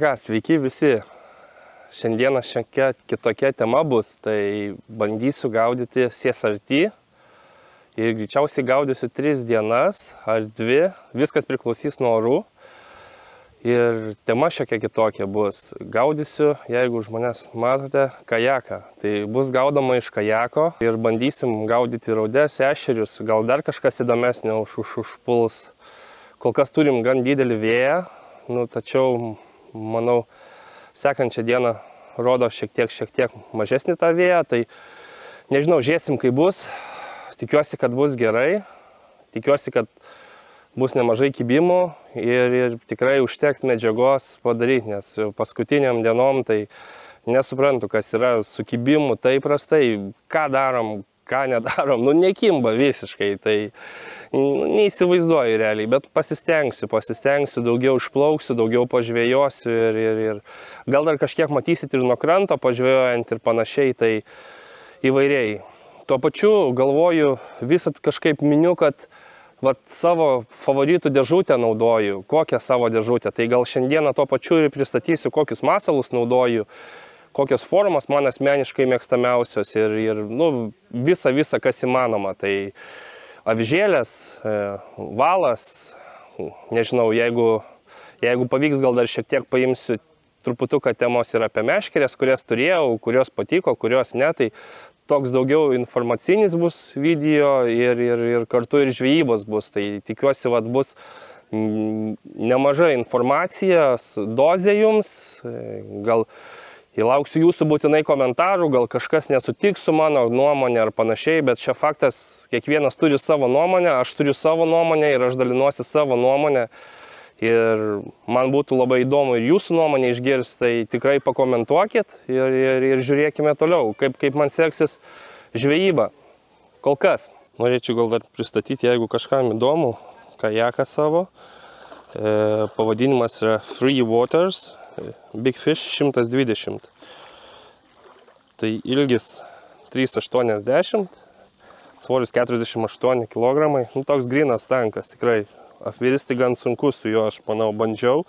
ką, sveiki visi. Šiandieną šiek kitokia tema bus, tai bandysiu gaudyti CSRT ir greičiausiai gaudysiu 3 dienas ar 2, viskas priklausys nuo orų. Ir tema šiek kitokia bus. Gaudysiu, jeigu už manęs matote, kajaką. Tai bus gaudoma iš kajako ir bandysim gaudyti raudes, ešerius, gal dar kažkas įdomesnio užpuls. Kol kas turim gan didelį vėją, tačiau, manau, sekančią dieną rodo šiek tiek mažesnį tą vėją, tai nežinau, žiūrėsim, kaip bus. Tikiuosi, kad bus gerai, tikiuosi, kad bus nemažai kibimų ir tikrai užteks medžiagos padaryti, nes paskutiniam dienom tai nesuprantu, kas yra su kibimu taip prastai, ką darom, ką nedarom, nekimba visiškai, tai neįsivaizduoju realiai, bet pasistengsiu, daugiau išplauksiu, daugiau pažvėjosiu ir gal dar kažkiek matysit ir nuo kranto pažvėjojant ir panašiai, tai įvairiai. Tuo pačiu galvoju, visat kažkaip miniu, kad savo favoritų dėžutę naudoju, kokią savo dėžutę, tai gal šiandieną tuo pačiu ir pristatysiu, kokius masalus naudoju, kokios formos man asmeniškai mėgstamiausios ir visa, kas įmanoma. Tai avižėlės, valas, nežinau, jeigu pavyks, gal dar šiek tiek paimsiu truputuką temos ir apie meškeres, kurias turėjau, kurios patiko, kurios ne, tai toks daugiau informacinis bus video ir kartu ir žvejybos bus, tai tikiuosi, bus nemaža informacija, dozė jums, gal įlauksiu jūsų būtinai komentarų, gal kažkas nesutiks su mano nuomonė ar panašiai, bet čia faktas, kiekvienas turi savo nuomonę, aš turiu savo nuomonę ir aš dalinuosi savo nuomonę. Ir man būtų labai įdomu ir jūsų nuomonę išgirsti, tai tikrai pakomentuokit ir žiūrėkime toliau, kaip man seksis žvejyba. Kol kas. Norėčiau gal dar pristatyti, jeigu kažkam įdomu, kajaką savo. Pavadinimas yra Free Waters. Big Fish 120. Tai ilgis 3,80, svoris 48 kg. Toks grynas tankas, tikrai apvirsti gan sunku su juo, aš manau, bandžiau.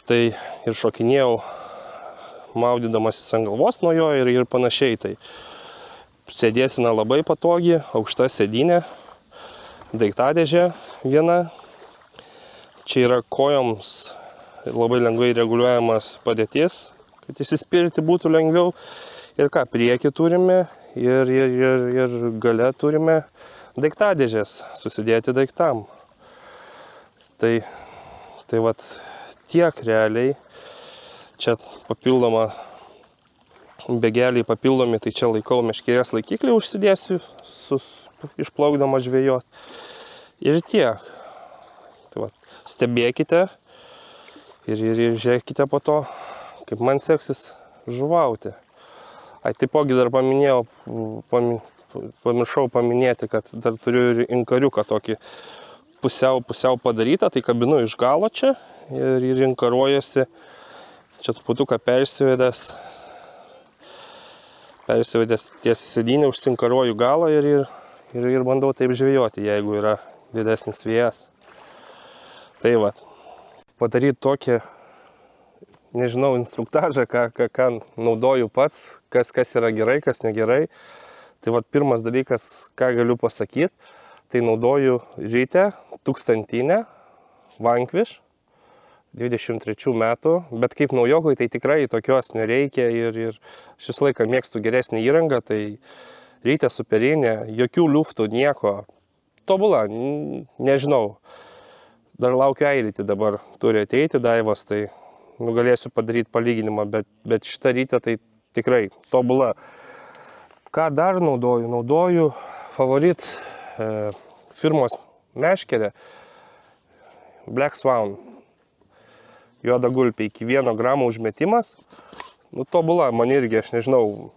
Tai ir šokinėjau maudydamasis ant galvos nuo jo ir panašiai. Tai sėdėsina labai patogi, aukšta sėdynė, daiktadėžė viena. Čia yra kojoms labai lengvai reguliuojamas padėtis, kad įsispirti būtų lengviau. Ir ką, priekį turime ir gale turime daiktadėžės susidėti daiktam. Tai tiek realiai. Čia papildoma begeliai papildomi, tai čia laikau meškerės laikiklį užsidėsiu, išplaukdama žvejot. Ir tiek. Tai stebėkite ir žiūrėkite po to, kaip man seksis žuvauti. Taipogi dar pamiršau paminėti, kad dar turiu ir inkariuką tokį pusiau padarytą, tai kabinu iš galo čia ir inkaruojasi. Čia truputuką persivedęs tiesiai sėdynį, užsinkaruoju galą ir bandau taip žvejoti, jeigu yra didesnis vėjas. Tai padaryti tokį, nežinau, instruktažą, ką naudoju pats, kas yra gerai, kas negerai. Tai pirmas dalykas, ką galiu pasakyti, tai naudoju ryte 1000 Vanquish 23 metų, bet kaip naujokui tai tikrai tokios nereikia ir aš visą laiką mėgstu geresnį įrangą, tai ryte superinė, jokių liuftų, nieko. Tobula, nežinau. Dar laukiu airitį, dabar turi ateiti Daivos, tai galėsiu padaryti palyginimą, bet šitą rytą tai tikrai tobula. Ką dar naudoju? Naudoju favorit firmos meškerę Black Swan. Juoda gulpė iki 1 gramo užmetimas. Tobula, man irgi, aš nežinau,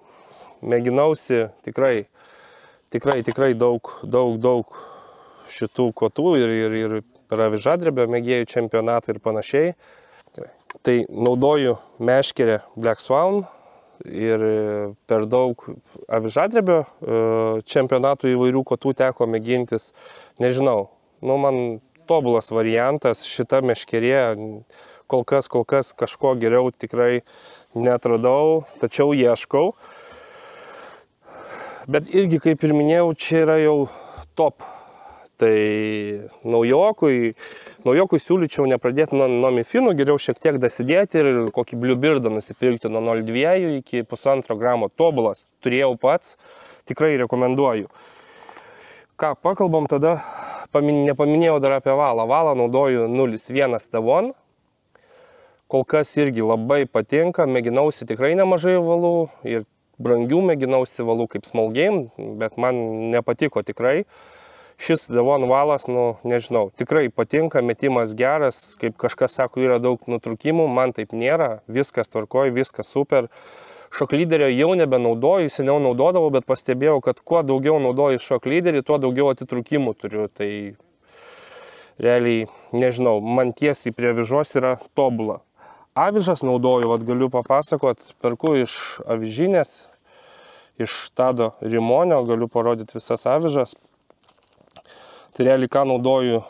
mėginausi tikrai daug šitų kotų ir per avižadrebio mėgėjų čempionatą ir panašiai. Tai naudoju meškerę Black Swan ir per daug avižadrebio čempionatų įvairių kotų teko mėgintis. Nežinau, man tobulas variantas, šita meškerė kol kas kažko geriau tikrai neatradau, tačiau ieškau. Bet irgi, kaip ir minėjau, čia yra jau top. Tai naujokui siūlyčiau nepradėti nuo mifinų, geriau šiek tiek dasidėti ir kokį Bluebirdą nusipirkti nuo 0,2 iki 1,5 gramo. Tobulas. Turėjau pats, tikrai rekomenduoju. Ką, pakalbam tada, nepaminėjau dar apie valą. Valą naudoju 0,1 Devon. Kol kas irgi labai patinka, mėginausi tikrai nemažai valų ir brangių mėginausi valų kaip Small Game, bet man nepatiko tikrai. Šis Devon valas, nežinau, tikrai patinka, metimas geras, kaip kažkas sako, yra daug nutrūkimų, man taip nėra, viskas tvarkoj, viskas super. Šoklyderio jau nebenaudoju, seniau naudodavau, bet pastebėjau, kad kuo daugiau naudoju šoklyderį, tuo daugiau atitrūkimų turiu, tai realiai, nežinau, man tiesiai prie avižos yra tobula. Avižas naudoju, galiu papasakot, perku iš avižinės, iš Tado Rimonio, galiu parodyti visas avižas. Tai realiai ką naudoju,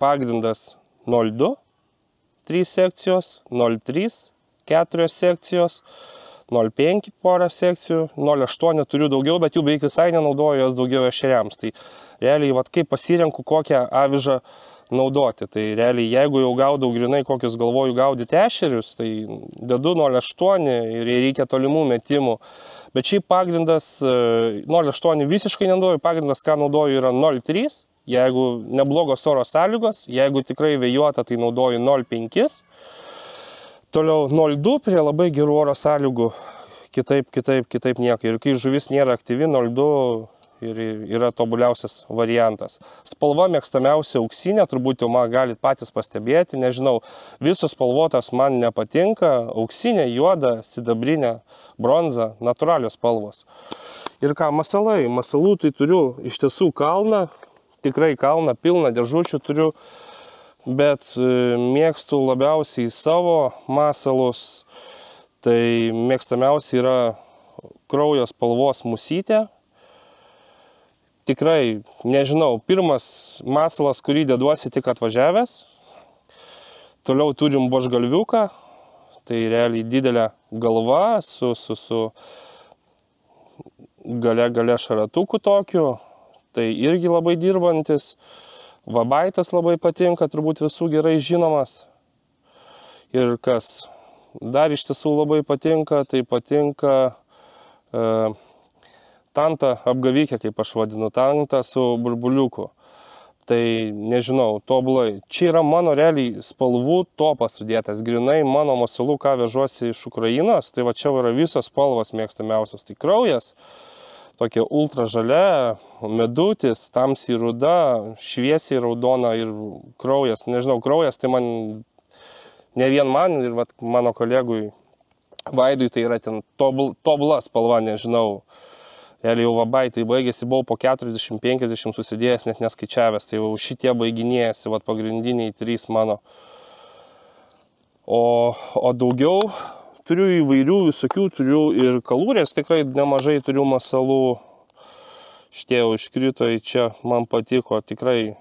pagrindas 0,2, 3 sekcijos, 0,3, 4 sekcijos, 0,5 porą sekcijų, 0,8 turiu daugiau, bet jų beveik visai nenaudoju, jas daugiau ešeriams. Tai realiai, kaip pasirenku kokią avižą naudoti. Tai realiai, jeigu jau gaudau grinai, kokius galvoju gaudyti ešerius, tai dedu 0,8 ir reikia tolimų metimų. Bet šiaip pagrindas 0,8 visiškai nenaudoju, pagrindas, ką naudoju, yra 0,3. Jeigu neblogos oro sąlygos, jeigu tikrai vėjuota, tai naudoju 0,5. Toliau 0,2 prie labai gerų oro sąlygų, kitaip nieko. Ir kai žuvis nėra aktyvi, 0,2 ir yra tobuliausias variantas. Spalva mėgstamiausia auksinė, turbūt jau man galit patys pastebėti, nežinau, visos spalvotas man nepatinka, auksinė, juoda, sidabrinė, bronza, natūralios spalvos. Ir ką, masalai, masalų tai turiu iš tiesų kalną, tikrai kalną, pilną dėžučių turiu, bet mėgstu labiausiai savo masalus, tai mėgstamiausia yra kraujo spalvos musytė. Tikrai, nežinau, pirmas masalas, kurį deduosi tik atvažiavęs. Toliau turim buožgalviuką, tai realiai didelė galva su gale šaratuku tokiu, tai irgi labai dirbantis. Vabaitas labai patinka, turbūt visų gerai žinomas. Ir kas dar iš tiesų labai patinka, tai patinka tanta apgavikė, kaip aš vadinu, tanta su burbuliuku. Tai nežinau, tobulai. Čia yra mano realiai spalvų topas sudėtas, grinai mano masalų, ką vežuosi iš Ukrainos, tai va čia yra visos spalvos mėgstamiausios. Tai kraujas, tokia ultra žalia, medutis, tamsiai ruda, šviesiai raudona ir kraujas. Nežinau, kraujas tai man, ne vien man ir mano kolegui Vaidui, tai yra ten tobula spalva, nežinau. Realiai jau vabaitai baigėsi, buvau po 40-50 susidėjęs, net neskaičiavęs, tai jau šitie baiginėjasi, pagrindiniai 3 mano. O daugiau turiu įvairių, visokių, turiu ir kalūrės, tikrai nemažai turiu masalų. Šitie jau iškrito į čia, man patiko, tikrai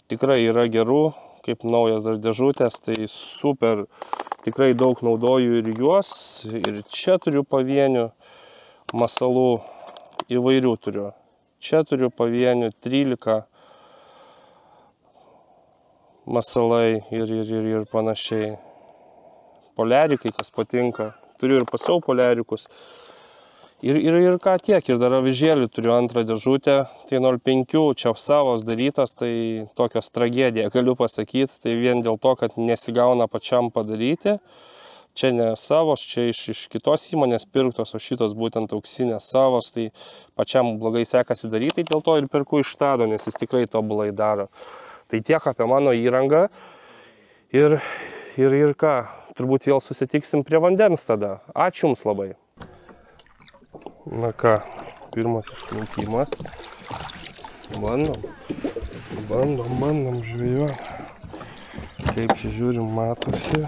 yra gerų, kaip naujas dar dėžutės, tai super, tikrai daug naudoju ir juos, ir čia turiu pavienių. Masalų įvairių turiu. Čia turiu pavienių 13 masalai ir panašiai. Poliarikai, kas patinka. Turiu ir pasiau poliarikus. Ir ką tiek. Ir dar avižėlį turiu antrą dėžutę. Tai 0,5 čia savos darytos, tai tokios tragedija, galiu pasakyti. Tai vien dėl to, kad nesigauna pačiam padaryti. Čia ne savos, čia iš kitos įmonės pirktos, o šitos būtent auksinės savos, tai pačiam blogai sekasi daryti, tai dėl to ir perku iš Tado, nes jis tikrai tobulai daro. Tai tiek apie mano įrangą ir ką, turbūt vėl susitiksim prie vandens tada. Ačiū Jums labai. Na ką, pirmas išplaukimas. Bandom žvejoti. Kaip čia žiūrim, matosi.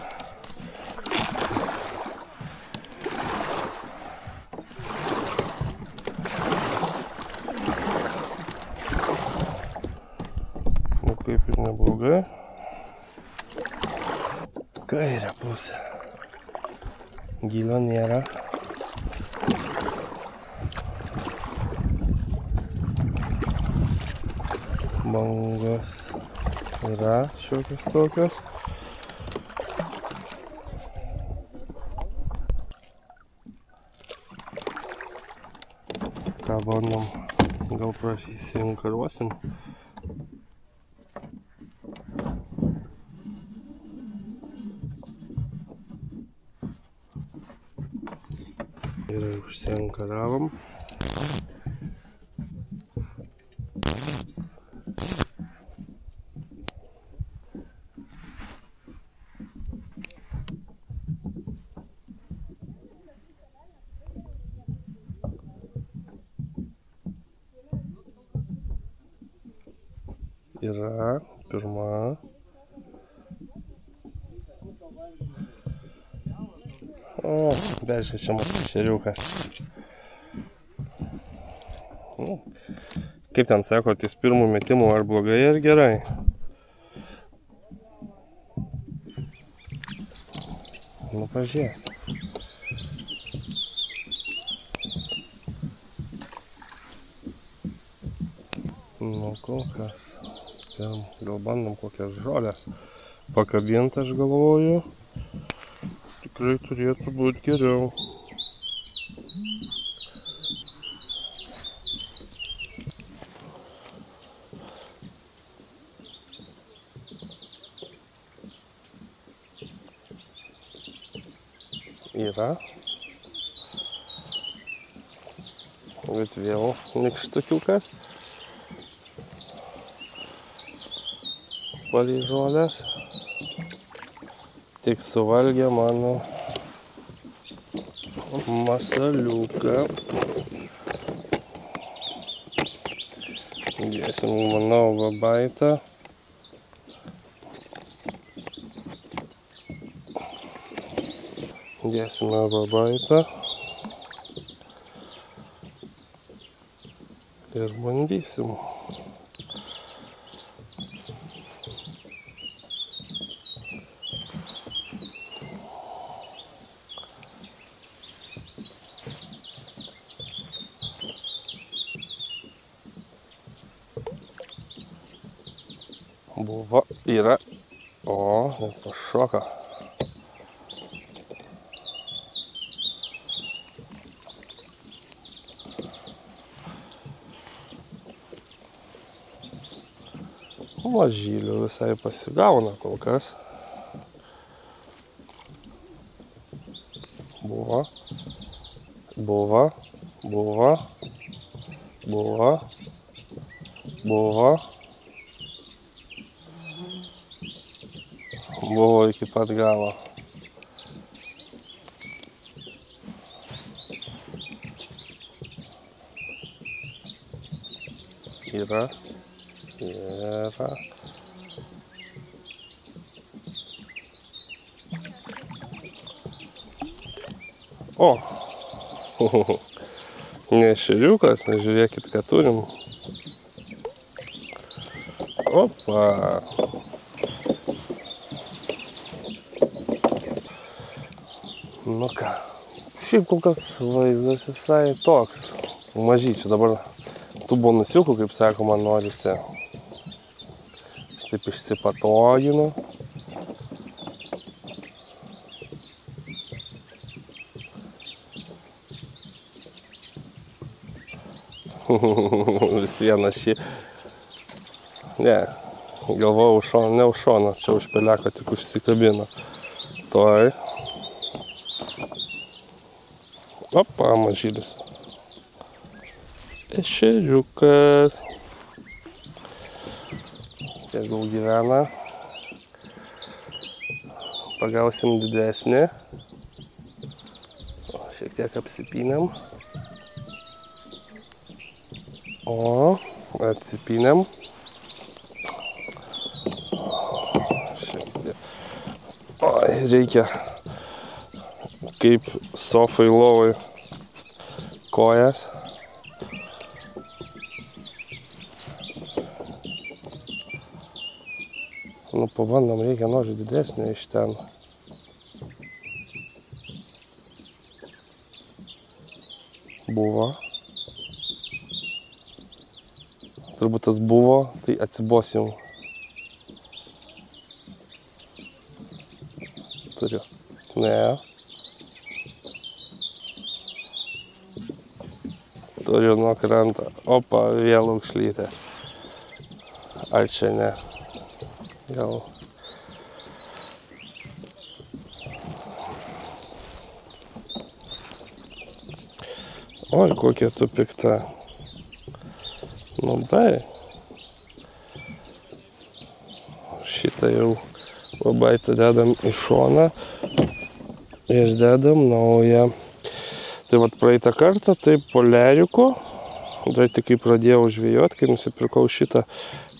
Kaip ir neblogai. kairę pusę. Gylio nėra. Bangos yra šiokios tokios. Ką bandom, gal prasisinkaruosim. Ir užsiankaravom. Yra pirma. O, peršečiamas ešeriukas. Kaip ten sako, ties pirmų metimų ar blogai ar gerai? Nu, pažiūrės. Nu, kol kas. Gal bandom kokias žolės pakabinti, aš galvoju. Tikrai turėtų būti geriau. Yra. Bet vėl nykštukiukas. Palei žolės. Tik suvalgė mano masaliuką. Dėsim, manau, vabaitą. Dėsime vabaitą. Ir bandysim. Buvo, yra. O, ir pašoka. Mažylių visai pasigauna kol kas. Buvo. Buvo. Buvo. Buvo. Buvo. Buvo iki pat galo. Yra. Yra. O. Ne ešeriukas, žiūrėkit, ką turim. Opa. Nu ką, šiaip kol kas vaizdas visai toks. Mažyčių dabar tų bonusiukų, kaip sakoma, norisi. Štaip išsipatoginu. Vis vieną šį. Ne, galvojau už šoną, ne už šoną, čia už peleko tik užsikabino. Toj. Opa, mažylis. Ešeriukas. Tegul gyvena. Pagausim didesnį. Šiek tiek apsipynėm. O, atsipynėm. Šiek tiek. O, reikia kaip sofai lovai kojas. Nu, pabandom, reikia nožį didesnį iš ten. Buvo. Turbūt tas buvo, tai atsibos jau. Turiu. Ne. Turiu nuo krantą. Opa, vėl aukšlytė. Ar čia ne? Gal. Oi, kokia tu pikta. Labai. Šitą jau labai dedam į šoną. Išdedam naują. Tai vat praeitą kartą, tai po leriuku, dar tik kai pradėjau žvejot, kai nusipirkau šitą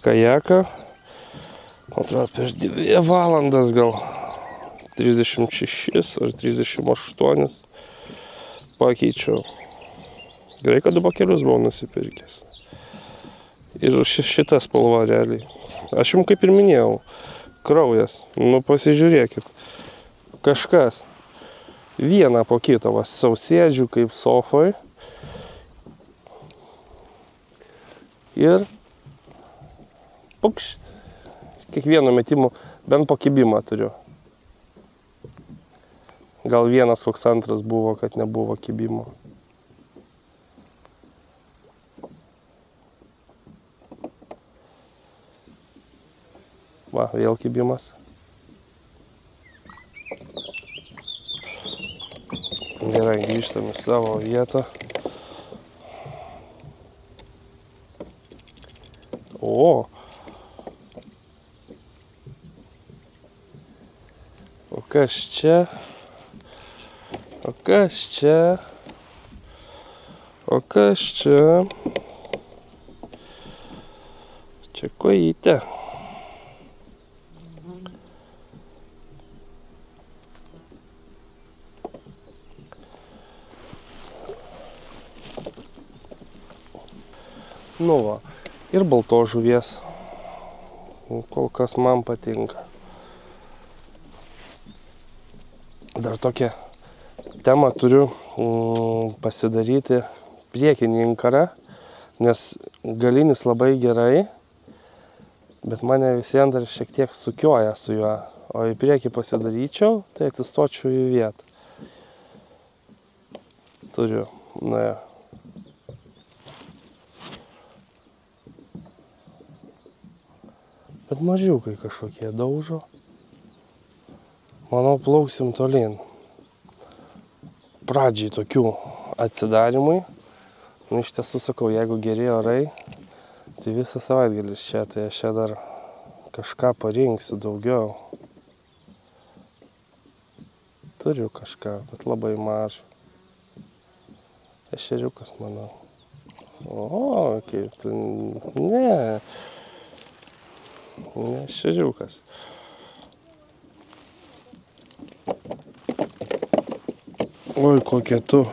kajaką, atrodo, prieš 2 valandas gal 36 ar 38 pakeičiau. Gerai, kad 2 kelius buvau nusipirkęs. Ir šitą spalvą realiai. Aš jums kaip ir minėjau, kraujas. Nu pasižiūrėkit. Kažkas. Vieną po kito, va, sausėdžių kaip sofoj. Ir pukšt. Kiekvieno metimu bent po kibimą turiu. Gal vienas koks antras buvo, kad nebuvo kibimo. Va, vėl kibimas. Gerai, grįžtam į savo vietą. O! O kas čia? O kas čia? O kas čia? Čia kojytė. Nu va, ir balto žuvies. Kol kas man patinka. Dar tokią temą turiu pasidaryti priekinį inkarą, nes galinis labai gerai, bet mane visien dar šiek tiek sukioja su juo. O į priekį pasidaryčiau, tai atsistočiau į vietą. Turiu, na. Bet mažiukai kažkokie daužo. Manau, plauksim tolyn. Pradžiai tokių atsidarimui. Nu, iš tiesų sakau, jeigu geri orai, tai visą savaitgalis čia, tai aš čia dar kažką parinksiu daugiau. Turiu kažką, bet labai mažą. Ešeriukas, manau. O, kaip tu... Ne. Ne ešeriukas. Oi, kokie tu.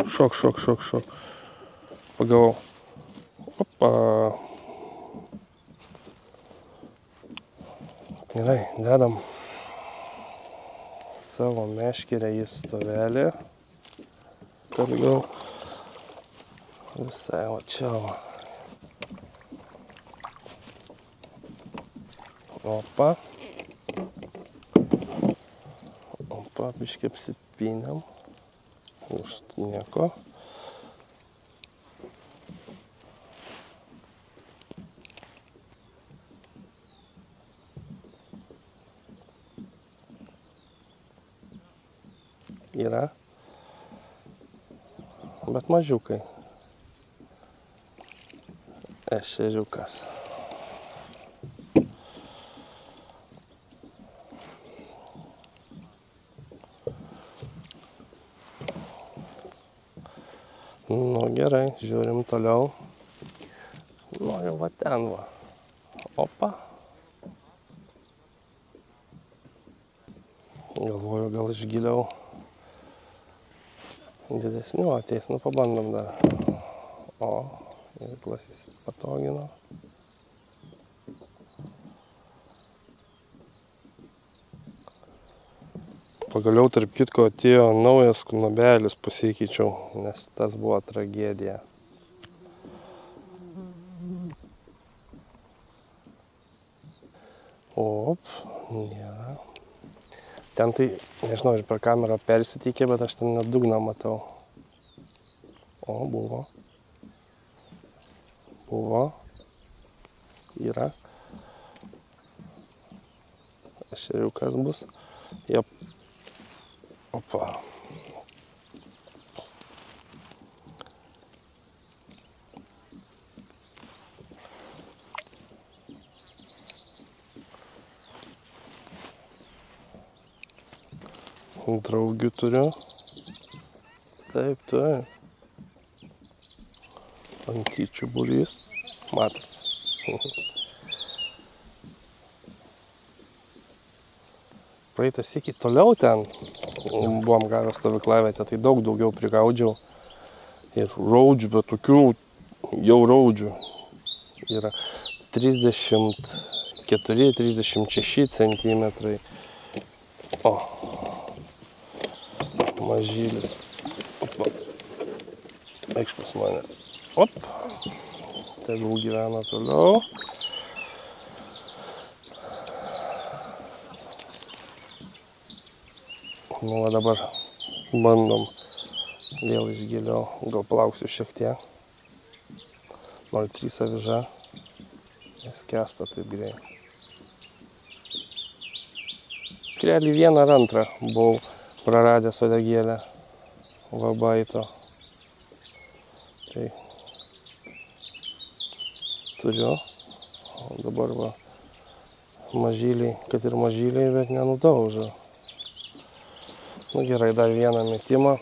Šok. Pagavau. Opa. Gerai, dedam savo meškerę į stovelį. Kad gal visai va čia va. Opa. Opa, biškį apsipynėm. Už nieko. Yra. Bet mažiukai. Ešeriukas. Nu gerai, žiūrim toliau. Nu jau va ten va. Opa. Galvoju, gal iš giliau didesnių ateis. Nu pabandom dar. O, veiklas patogino. Pagaliau, tarp kitko, atėjo naujas knobelis, pasikeičiau, nes tas buvo tragedija. Op, nėra. Ten tai, nežinau, ir per kamerą persitikė, bet aš ten net dugną matau. O, buvo. Buvo. Yra. Ešeriukas bus. Jop. Opa. Draugių turiu. Taip, taip. Antyčių būrys. Matas. Praeitą sykį toliau ten buvom gavę stovyklavietę, tai daug daugiau prigaudžiau. Ir raudžių, bet tokių jau raudžių yra 34-36 centimetrai. O, mažylis. Opa. Eikš pas mane. Op. Tegul gyvena toliau. Nu, va dabar bandom vėl iš giliau. Gal plauksiu šiek tiek. 0,3 aviža. Nes kesta taip greit. Realiai vieną ar antrą buvau praradęs uodegėlę vabaito. Tai turiu. O dabar va mažyliai, kad ir mažyliai, bet nenudaužo. Nu gerai, dar vieną metimą.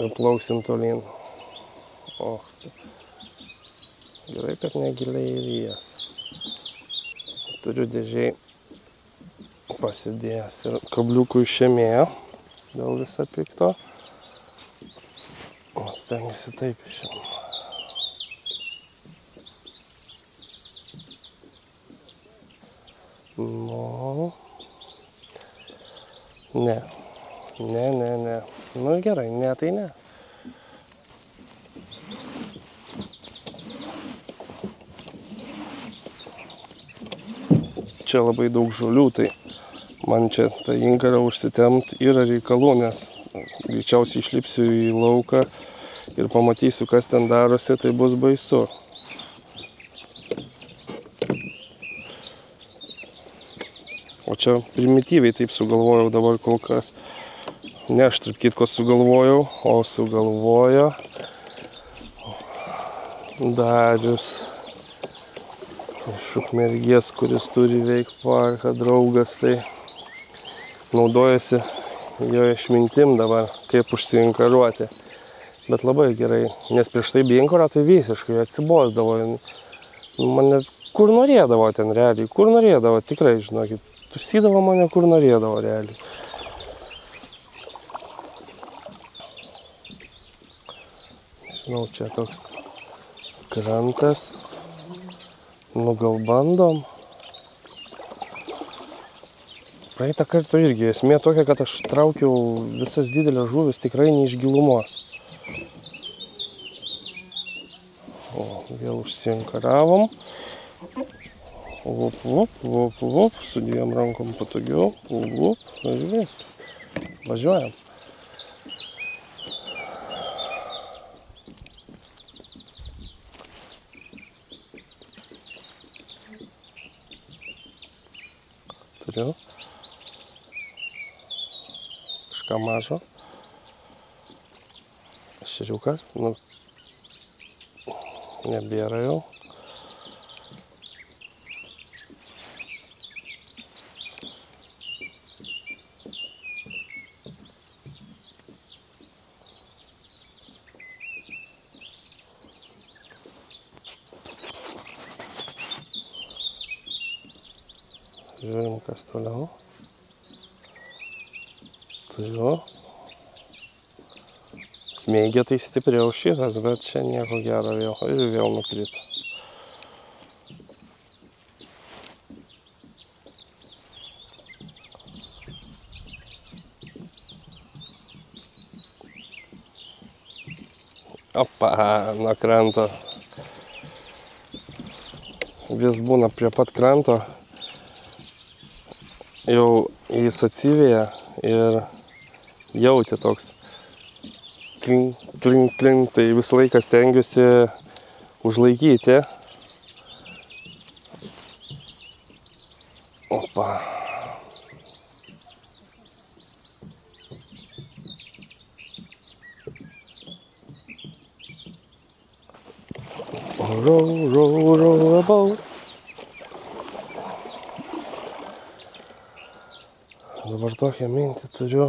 Ir plauksim tolyn. O, gerai, kad negiliai ir jas. Turiu dėžiai pasidėjęs ir kabliukų išėmėjo dėl viso pikto. O, stengiasi taip išėmė. Nu. Ne. Ne. Nu gerai, ne, tai ne. Čia labai daug žolių, tai man čia tą inkarą užsitempt yra reikalų, nes greičiausiai išlipsiu į lauką ir pamatysiu, kas ten darosi, tai bus baisu. O čia primityviai taip sugalvojau dabar kol kas. Ne aš tarp kitko sugalvojau, o sugalvojo Darius iš Ukmergės, kuris turi veikti parką, draugas, tai naudojasi jo išmintim dabar, kaip užsiinkaruoti. Bet labai gerai, nes prieš tai be inkaro tai visiškai atsibosdavo. Mane kur norėdavo ten realiai, kur norėdavo, tikrai, žinokit. Tusydavo mane, kur norėdavo realiai. Žinau, čia toks krantas. Nu, gal bandom. Praeitą kartą irgi esmė tokia, kad aš traukiau visas didelės žuvis tikrai ne iš gilumos. O, vėl užsiinkaravom. Vop, sudėjom rankom patogiau, vop, ir viskas. Važiuojam. Turiu. Kažką mažo. Ešeriukas, nu, nebėra jau. Žiūrim, kas toliau. Turiu. Smeigia tai stipriau šitas, bet čia nieko gero vėl. Ir vėl nukrito. Opa, nuo kranto. Vis būna prie pat kranto. Jau jis atsivėja ir jauti toks klink, klink, klink. Tai visą laiką stengiuosi užlaikyti. Opa. Row a boat. Dabar tokią mintį turiu.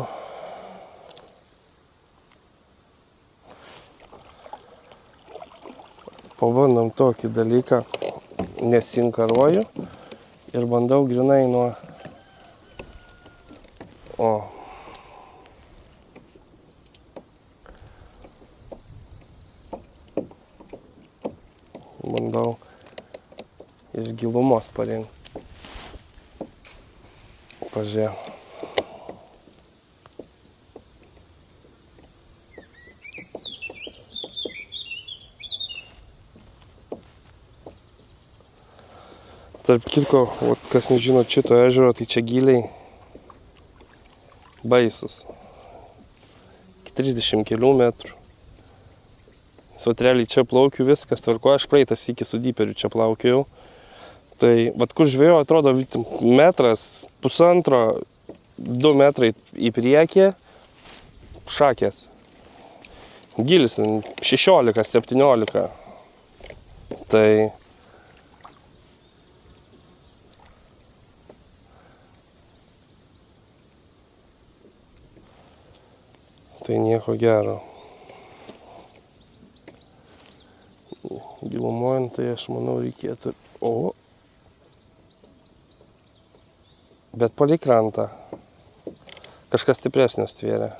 Pabandom tokį dalyką, nesinkaruoju ir bandau grinai nuo... Bandau iš gilumos parinkti. Pažiūrėjau. Tarp kitko, kas nežino šito ežero, tai čia giliai baisus. Iki 30 km. Realiai čia plaukiu, viskas tvarko, aš praeitas iki su dyperiu čia plaukiau. Tai, vat kur žvėjo, atrodo, metras, pusantro, 2 metrai į priekį, šakės. Gilis 16-17. Tai nieko gero. Gilumojant, tai aš manau reikėtų... Bet palei krantą. Kažkas stipresnis tvėrė.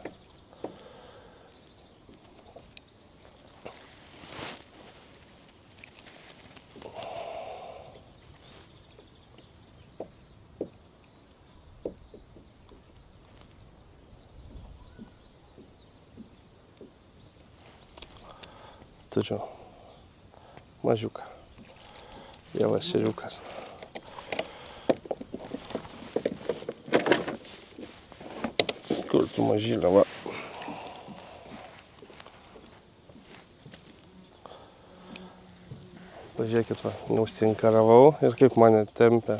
Turiu mažiuką. Vėlas šeriukas. Kur tu mažylė, va. Pažiūrėkit, va, neužsinkaravau ir kaip mane tempia.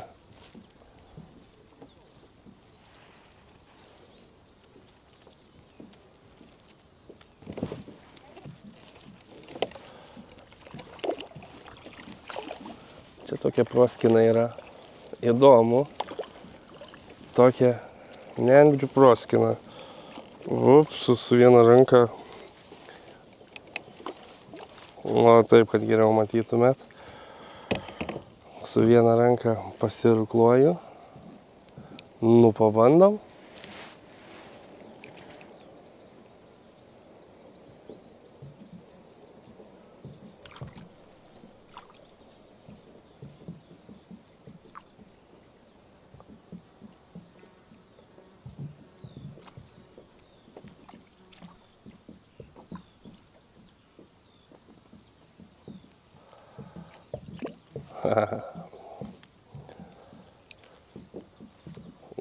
Čia tokia proskina yra. Įdomu. Tokia nendrių proskina. Su viena ranka. O taip, kad geriau matytumėt. Su viena ranka pasirukluoju. Nu, pabandom.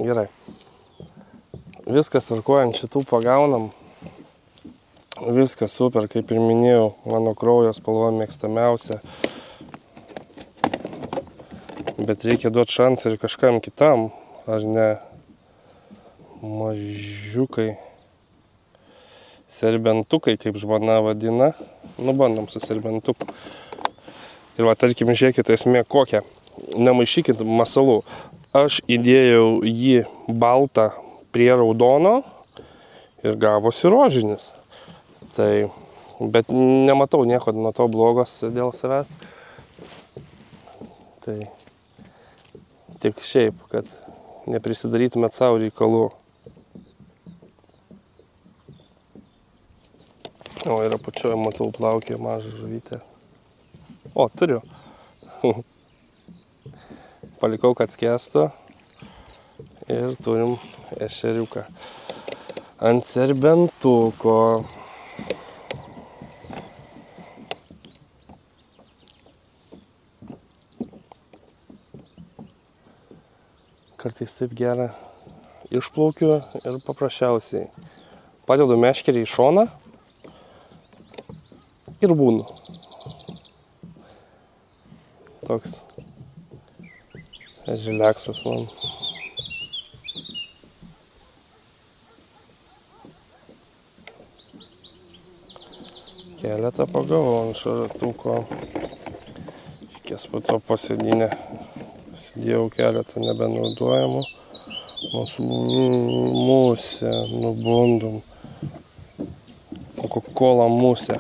Gerai. Viskas tvarkojant šitų pagaunam. Viskas super, kaip ir minėjau, mano kraujo spalva mėgstamiausia. Bet reikia duoti šansą ir kažkam kitam, ar ne? Mažiukai. Serbentukai, kaip žmona vadina. Nu, bandom su serbentuku. Ir va, tarkim, žiūrėkit, esmė kokia. Nemaišykit masalų. Aš įdėjau jį baltą prie raudono ir gavosi rožinis. Tai, bet nematau nieko nuo to blogos dėl savęs. Tai tik šiaip, kad neprisidarytumėt savo reikalų. O, ir apačioje matau plaukė mažą žuvytę. O, turiu. Palikau, kad skęstų. Ir turim ešeriuką. Ant serbentuko. kartais taip gera. Išplaukiu ir paprasčiausiai padedu meškerį į šoną ir būnu. Toks relaksas man. Keletą pagavau ant šratuko. Reikės po to pasėdinę. Pasidėjau keletą nebenaudojamų. Musė, nubundum. Coca-Cola musė.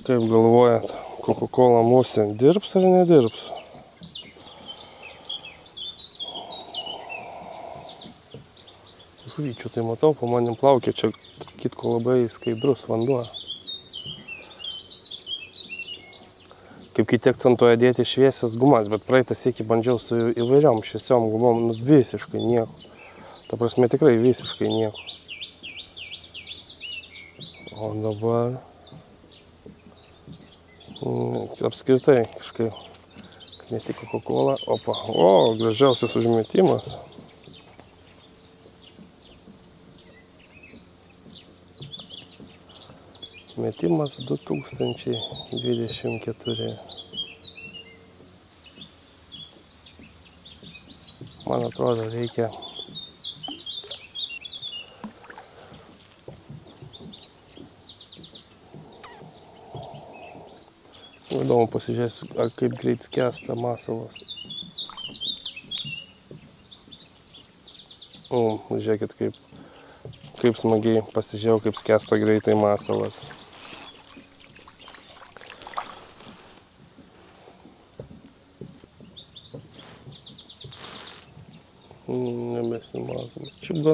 Kaip galvojat, Coca-Cola musė dirbs ar nedirbs? Žuvyčių tai matau, po manim plaukia, čia kitko labai skaidrus vanduo. Kaip kiti akcentuoja dėti šviesias gumas, bet praeitą sykį bandžiau su įvairiom šviesiom gumom, nu visiškai nieko. Ta prasme, tikrai visiškai nieko. O dabar apskritai kažkaip, kad ne tik Coca-Cola, opa, o, gražiausias užmetimas. Metimas 2024. Man atrodo, reikia įdomu pasižiūrėsiu, kaip greit skęsta masalas. Žiūrėkit, kaip smagiai pasižiūrėjau, kaip skęsta greitai masalas. Nebesimatom. Šiaip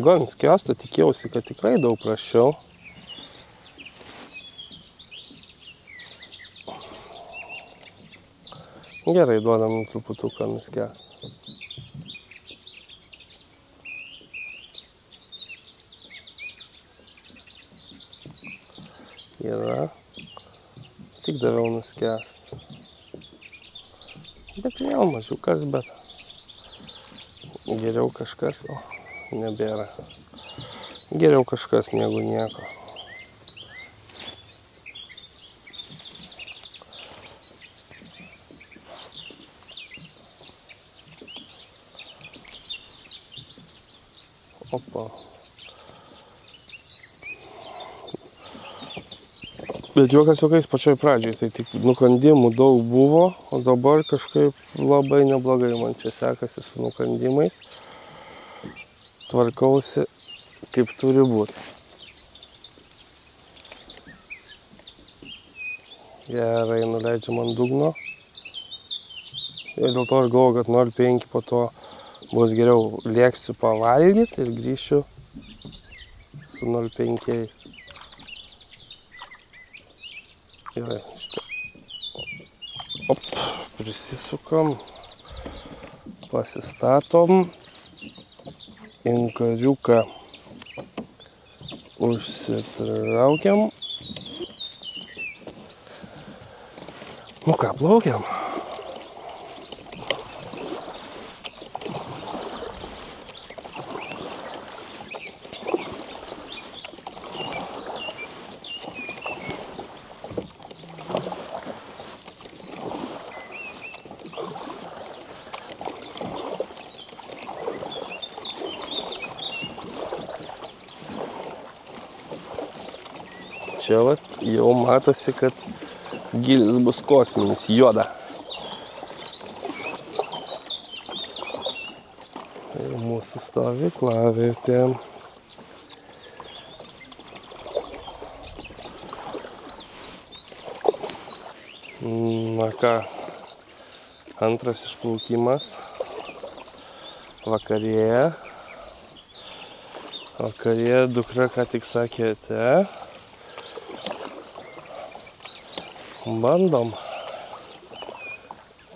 gan skęsta, tikėjausi, kad tikrai daug prasčiau. Gerai, duodam truputuką nuskęst. Yra. Tik daviau nuskęst. Bet vėl mažiukas, bet geriau kažkas, o nebėra. Geriau kažkas negu nieko. Opa. Bet juokas juokais pačioj pradžioj, tai tik nukandimų daug buvo, o dabar kažkaip labai neblogai man čia sekasi su nukandimais. Tvarkausi kaip turi būti. Gerai, nuleidžiam ant dugno. Ir dėl to aš galvoju, kad 0,5 po to bus geriau lėksiu pavalgyti ir grįšiu su 0,5. Gerai, šitą. Op, prisisukam, pasistatom, inkariuką užsitraukiam. Nu ką, plaukiam. Čia vat jau matosi, kad gylis bus kosminis, juoda. Ir mūsų stovyklavietė. Na ką, antras išplaukimas. Vakarėje. Vakarėje dukra ką tik sakėte. Bandom.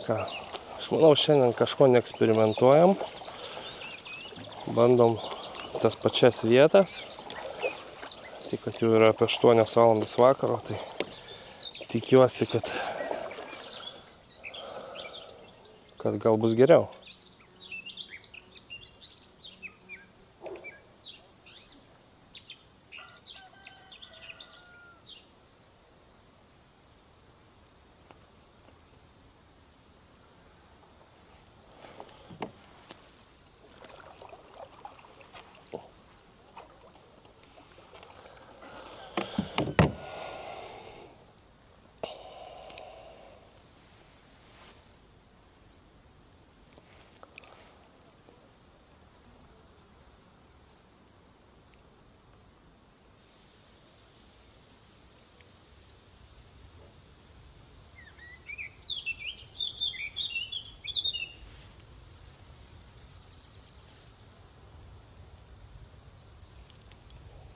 Ką, aš manau, šiandien kažko neeksperimentuojam. Bandom tas pačias vietas. Tik, kad jau yra apie 8 valandas vakaro, tai tikiuosi, kad gal bus geriau.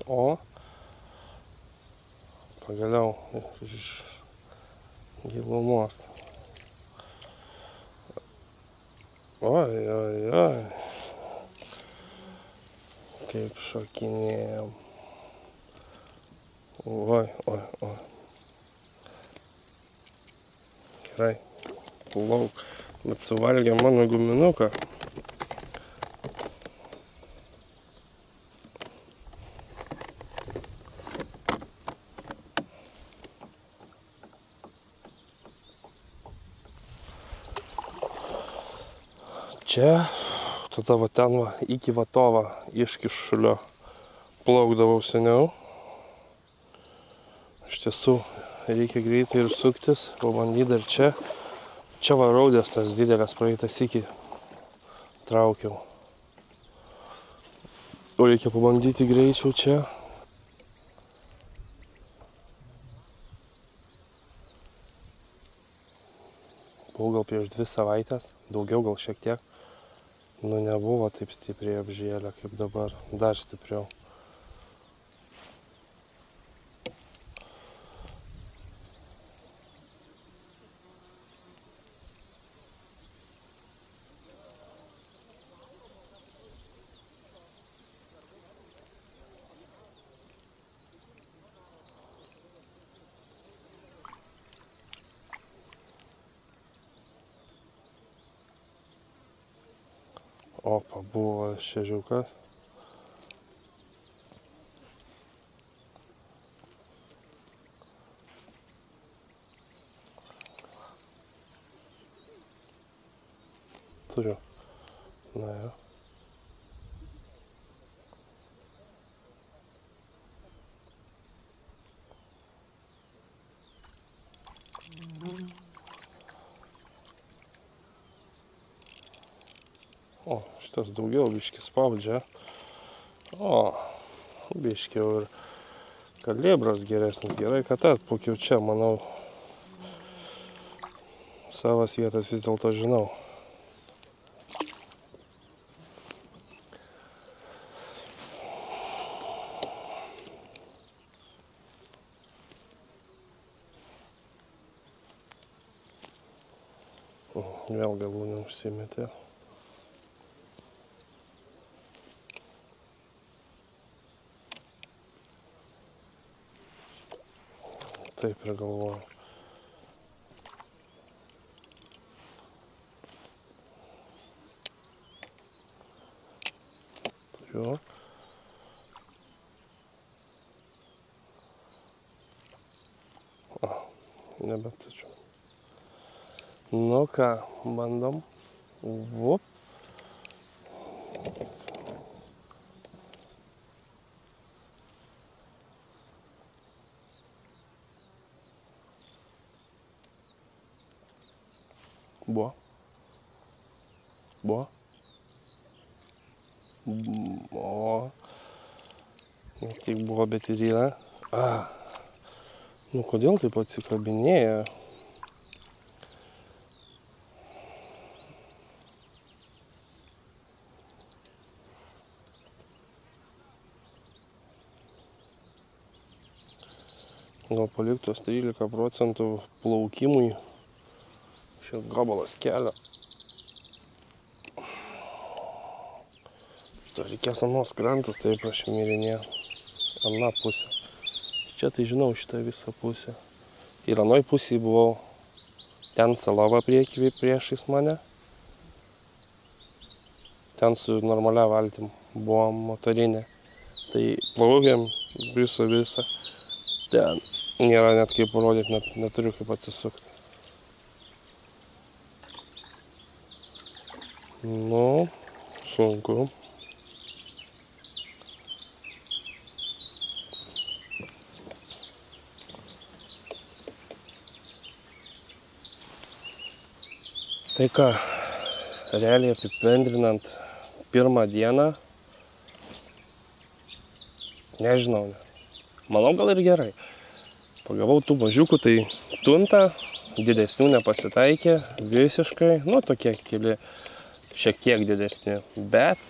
O, pagaliau iš gilumos. Oi, oi, oi. Kaip šokinėjom. Oi, oi, oi. Gerai, lauk. Bet suvalgė mano guminuką. Čia, tada va ten va, iki Vatovą iš Kišulio plaukdavau seniau. Iš tiesų, reikia greitai ir suktis, pabandyti dar čia. Čia va raudės tas didelės praeitas iki traukiau. O reikia pabandyti greičiau čia. Buvau gal prieš 2 savaitės, daugiau gal šiek tiek. Nu, nebuvo taip stipriai apžėlę kaip dabar, dar stipriau. Opa, buvo šežiukas. Turiu. Na jo. O, šitas daugiau biškį spaudžia. O, biškį jau ir kalibras geresnis. Gerai, kad atplaukiau čia, manau. Savas vietas vis dėlto žinau. Vėl galūnė užsimetė. Taip ir galvoju. Turiu. O, nebeturiu. Nu ką, bandom. Vup. Buvo. Buvo. O. Ne tik buvo, bet ir yra. Nu kodėl taip atsikabinėja? Gal paliktos 13% plaukimui. Šis gabalas kelio. To reikės anos krantas, taip prašmirinė. Ana pusė. Čia tai žinau šitą visą pusę. Ir anoj pusėje buvau. Ten salava priekyje priešais mane. Ten su normalia valtim buvo motorinė. Tai plaukėm visą. Ten nėra net kaip parodyti, neturiu kaip atsisukti. Nu, sunku. Tai ką, realiai apibendrinant pirmą dieną, nežinau, manau gal ir gerai. Pagavau tų mažiukų, tai tunta, didesnių nepasitaikė visiškai, nu tokie keli, šiek tiek didesni, bet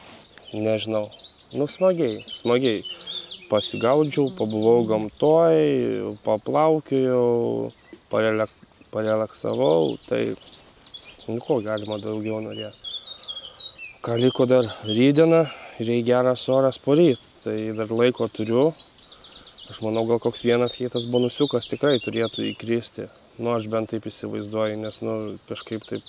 nežinau, nu smagiai. pasigaudžiau, pabuvau gamtoj, paplaukiojau, parelaksavau, tai ko galima daugiau norėti. Ką liko dar rytdiena, reikia geras oras poryt, tai dar laiko turiu. Aš manau, gal koks vienas kitas bonusiukas tikrai turėtų įkristi. Aš bent taip įsivaizduoju, nes kažkaip taip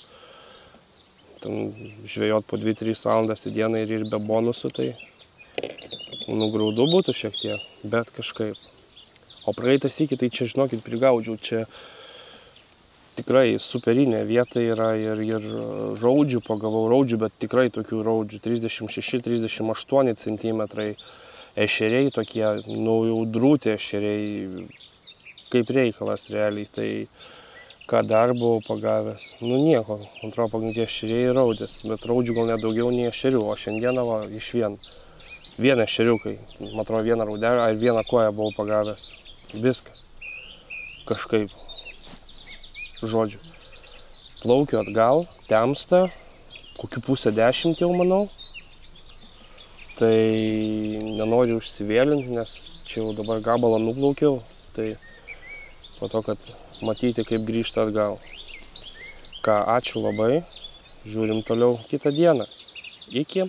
žvejot po 2-3 valandas į dieną ir be bonusų, tai graudu būtų šiek tiek, bet kažkaip. O praeitą sykį, tai čia, žinokit, prigaudžiau, čia tikrai superinė vieta yra ir raudžių, pagavau raudžių, bet tikrai tokių raudžių, 36-38 cm ešeriai tokie, jau drūti ešeriai, kaip reikalas realiai, tai ką dar buvau pagavęs, nieko, man atrodo pagrindė ešeriai ir raudės, bet raudžių gal net daugiau nei ešerių, o šiandieną va, iš vien ešeriukai, man atrodo vieną raudelę ir vieną koją buvau pagavęs, viskas, kažkaip, žodžiu, plaukiu atgal, temsta, kokių 9:30 jau manau, tai nenoriu užsivėlinti, nes čia jau dabar gabalą nuplaukiau, tai po to, kad matyti, kaip grįžta atgal. Ką, ačiū labai, žiūrim toliau kitą dieną. Iki.